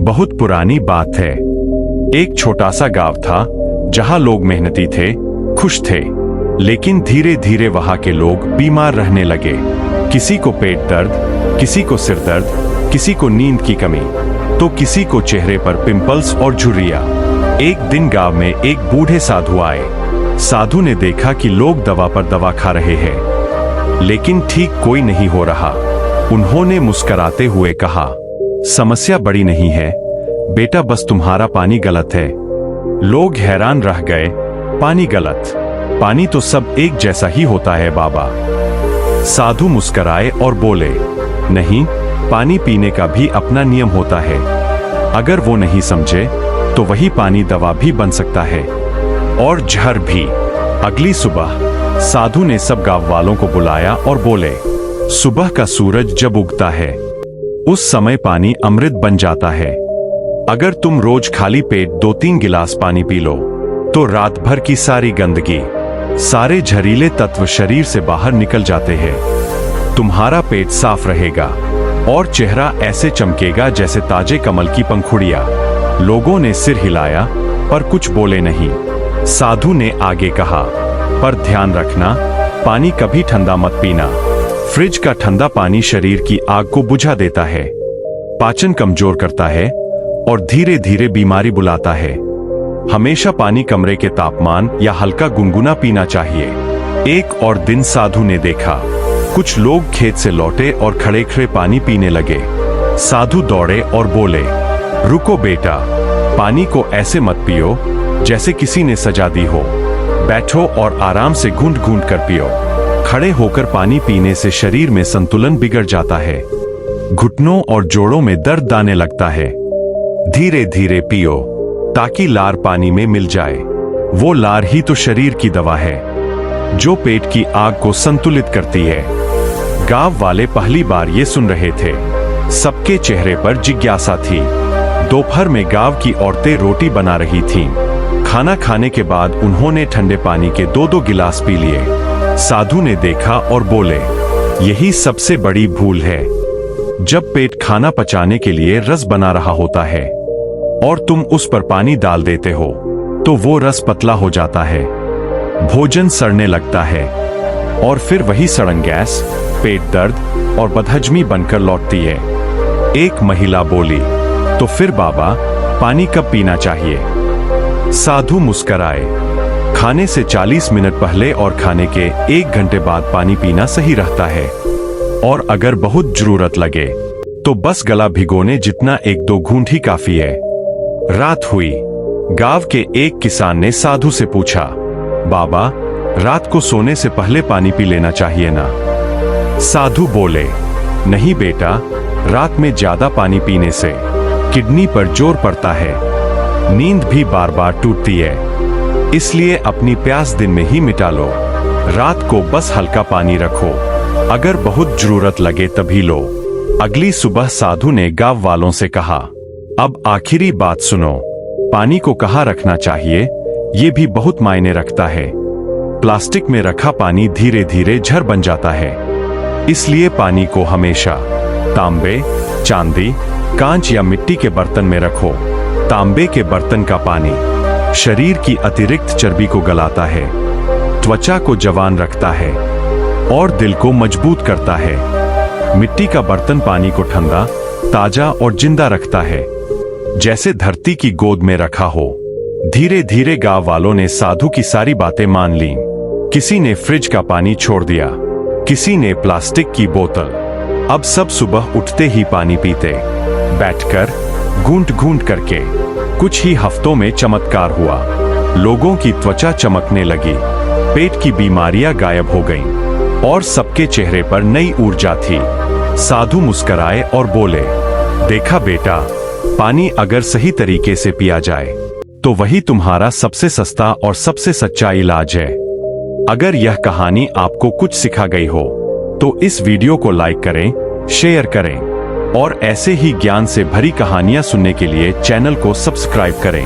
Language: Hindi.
बहुत पुरानी बात है। एक छोटा सा गांव था जहां लोग मेहनती थे, खुश थे। लेकिन धीरे धीरे वहां के लोग बीमार रहने लगे। किसी को पेट दर्द, किसी को सिर दर्द, किसी को नींद की कमी, तो किसी को चेहरे पर पिंपल्स और झुर्रियां। एक दिन गांव में एक बूढ़े साधु आए। साधु ने देखा कि लोग दवा पर दवा खा रहे हैं, लेकिन ठीक कोई नहीं हो रहा। उन्होंने मुस्कुराते हुए कहा, समस्या बड़ी नहीं है बेटा, बस तुम्हारा पानी गलत है। लोग हैरान रह गए, पानी गलत? पानी तो सब एक जैसा ही होता है बाबा। साधु मुस्कुराए और बोले, नहीं, पानी पीने का भी अपना नियम होता है। अगर वो नहीं समझे तो वही पानी दवा भी बन सकता है, और जहर भी। अगली सुबह साधु ने सब गांव वालों को बुलाया और बोले, सुबह का सूरज जब उगता है उस समय पानी अमृत बन जाता है। अगर तुम रोज खाली पेट 2-3 गिलास पानी पी लो तो रात भर की सारी गंदगी, सारे जहरीले तत्व शरीर से बाहर निकल जाते हैं। तुम्हारा पेट साफ रहेगा और चेहरा ऐसे चमकेगा जैसे ताजे कमल की पंखुड़ियां। लोगों ने सिर हिलाया पर कुछ बोले नहीं। साधु ने आगे कहा, पर ध्यान रखना, पानी कभी ठंडा मत पीना। फ्रिज का ठंडा पानी शरीर की आग को बुझा देता है, पाचन कमजोर करता है और धीरे धीरे बीमारी बुलाता है। हमेशा पानी कमरे के तापमान या हल्का गुनगुना पीना चाहिए। एक और दिन साधु ने देखा, कुछ लोग खेत से लौटे और खड़े खड़े पानी पीने लगे। साधु दौड़े और बोले, रुको बेटा, पानी को ऐसे मत पियो जैसे किसी ने सजा दी हो। बैठो और आराम से घूंट घूंट कर पियो। खड़े होकर पानी पीने से शरीर में संतुलन बिगड़ जाता है, घुटनों और जोड़ों में दर्द आने लगता है। धीरे धीरे पियो ताकि लार पानी में मिल जाए। वो लार ही तो शरीर की दवा है जो पेट की आग को संतुलित करती है। गांव वाले पहली बार ये सुन रहे थे। सबके चेहरे पर जिज्ञासा थी। दोपहर में गांव की औरतें रोटी बना रही थीं। खाना खाने के बाद उन्होंने ठंडे पानी के 2-2 गिलास पी लिए। साधु ने देखा और बोले, यही सबसे बड़ी भूल है। जब पेट खाना पचाने के लिए रस बना रहा होता है और तुम उस पर पानी डाल देते हो तो वो रस पतला हो जाता है, भोजन सड़ने लगता है और फिर वही सड़न गैस, पेट दर्द और बदहजमी बनकर लौटती है। एक महिला बोली, तो फिर बाबा पानी कब पीना चाहिए? साधु मुस्कुराए, खाने से 40 मिनट पहले और खाने के 1 घंटे बाद पानी पीना सही रहता है, और अगर बहुत जरूरत लगे तो बस गला भिगोने जितना 1-2 घूंट ही काफी है। रात हुई। गांव के एक किसान ने साधु से पूछा, बाबा, रात को सोने से पहले पानी पी लेना चाहिए ना? साधु बोले, नहीं बेटा, रात में ज्यादा पानी पीने से किडनी पर जोर पड़ता है, नींद भी बार बार टूटती है, इसलिए अपनी प्यास दिन में ही मिटा लो। रात को बस हल्का पानी रखो, अगर बहुत जरूरत लगे तभी लो। अगली सुबह साधु ने गांव वालों से कहा, अब आखिरी बात सुनो, पानी को कहाँ रखना चाहिए ये भी बहुत मायने रखता है। प्लास्टिक में रखा पानी धीरे धीरे जहर बन जाता है, इसलिए पानी को हमेशा तांबे, चांदी, कांच या मिट्टी के बर्तन में रखो। तांबे के बर्तन का पानी शरीर की अतिरिक्त चर्बी को गलाता है, त्वचा को जवान रखता है और दिल को मजबूत करता है। मिट्टी का बर्तन पानी को ठंडा, ताजा और जिंदा रखता है, जैसे धरती की गोद में रखा हो। धीरे धीरे गांव वालों ने साधु की सारी बातें मान लीं। किसी ने फ्रिज का पानी छोड़ दिया, किसी ने प्लास्टिक की बोतल। अब सब सुबह उठते ही पानी पीते, बैठकर, घूंट घूंट करके। कुछ ही हफ्तों में चमत्कार हुआ। लोगों की त्वचा चमकने लगी, पेट की बीमारियां गायब हो गईं और सबके चेहरे पर नई ऊर्जा थी। साधु मुस्कुराए और बोले, देखा बेटा, पानी अगर सही तरीके से पिया जाए तो वही तुम्हारा सबसे सस्ता और सबसे सच्चा इलाज है। अगर यह कहानी आपको कुछ सिखा गई हो तो इस वीडियो को लाइक करें, शेयर करें और ऐसे ही ज्ञान से भरी कहानियां सुनने के लिए चैनल को सब्सक्राइब करें।